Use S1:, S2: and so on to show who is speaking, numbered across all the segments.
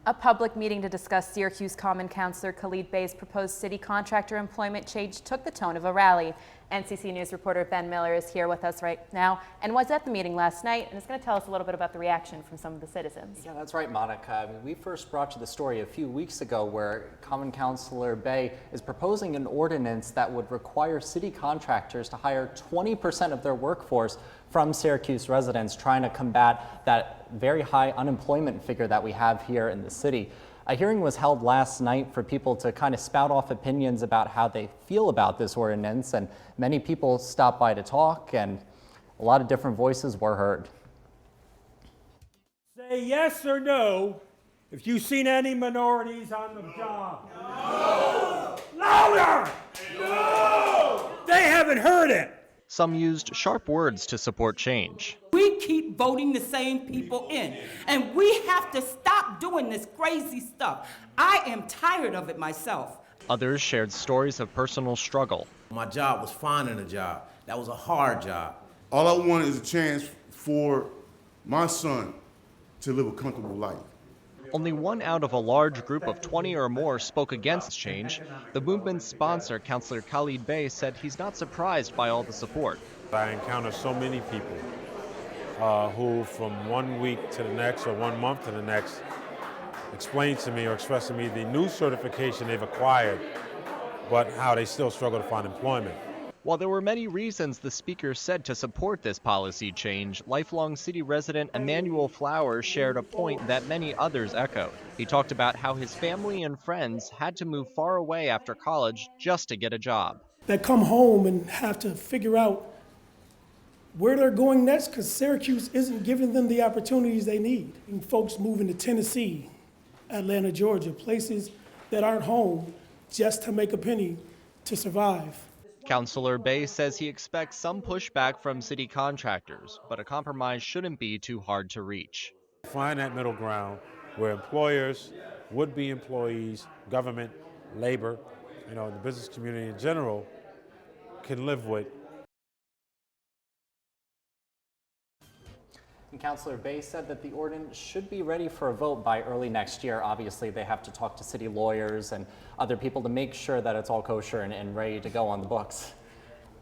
S1: A public meeting to discuss Syracuse Common Councilor Khalid Bey's proposed city contractor employment change took the tone of a rally. NCC News reporter Ben Miller is here with us right now and was at the meeting last night and is going to tell us a little bit about the reaction from some of the citizens.
S2: Yeah, that's right, Monica. We first brought you the story a few weeks ago where Common Councilor Bey is proposing an ordinance that would require city contractors to hire 20% of their workforce from Syracuse residents, trying to combat that very high unemployment figure that we have here in the city. A hearing was held last night for people to kind of spout off opinions about how they feel about this ordinance, and many people stopped by to talk, and a lot of different voices were heard.
S3: Say yes or no if you've seen any minorities on the job. No! Louder! No! They haven't heard it.
S4: Some used sharp words to support change.
S5: We keep voting the same people in, and we have to stop doing this crazy stuff. I am tired of it myself.
S4: Others shared stories of personal struggle.
S6: My job was finding a job. That was a hard job.
S7: All I wanted is a chance for my son to live a comfortable life.
S4: Only one out of a large group of 20 or more spoke against change. The movement's sponsor, Councilor Khalid Bey, said he's not surprised by all the support.
S8: I encounter so many people who from 1 week to the next or 1 month to the next explain to me or express to me the new certification they've acquired, but how they still struggle to find employment.
S4: While there were many reasons the speaker said to support this policy change, lifelong city resident Emmanuel Flowers shared a point that many others echoed. He talked about how his family and friends had to move far away after college just to get a job.
S9: That come home and have to figure out where they're going next because Syracuse isn't giving them the opportunities they need. And folks moving to Tennessee, Atlanta, Georgia, places that aren't home just to make a penny to survive.
S4: Councilor Bey says he expects some pushback from city contractors, but a compromise shouldn't be too hard to reach.
S8: Find that middle ground where employers, would-be employees, government, labor, the business community in general can live with.
S2: And Councilor Bey said that the ordinance should be ready for a vote by early next year. Obviously, they have to talk to city lawyers and other people to make sure that it's all kosher and ready to go on the books.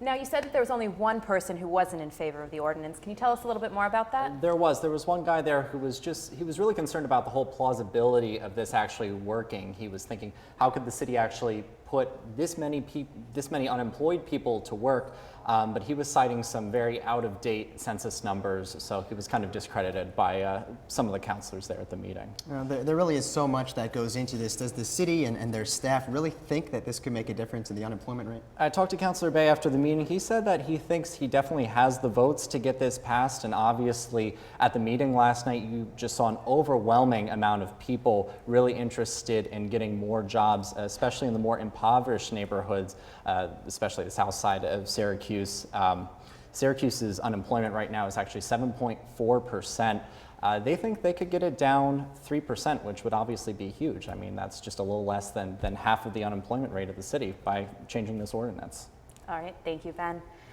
S1: Now, you said that there was only one person who wasn't in favor of the ordinance. Can you tell us a little bit more about that?
S2: There was one guy there who was he was really concerned about the whole plausibility of this actually working. He was thinking, how could the city actually put this many unemployed people to work? But he was citing some very out-of-date census numbers, so he was kind of discredited by some of the councilors there at the meeting.
S10: There really is so much that goes into this. Does the city and their staff really think that this could make a difference in the unemployment rate?
S2: I talked to Councilor Bey after the meeting. He said that he thinks he definitely has the votes to get this passed, and obviously at the meeting last night you just saw an overwhelming amount of people really interested in getting more jobs, especially in the more impoverished neighborhoods, especially the south side of Syracuse. Syracuse's unemployment right now is actually 7.4%. They think they could get it down 3%, which would obviously be huge. I mean, that's just a little less than half of the unemployment rate of the city by changing this ordinance.
S1: All right, thank you, Ben.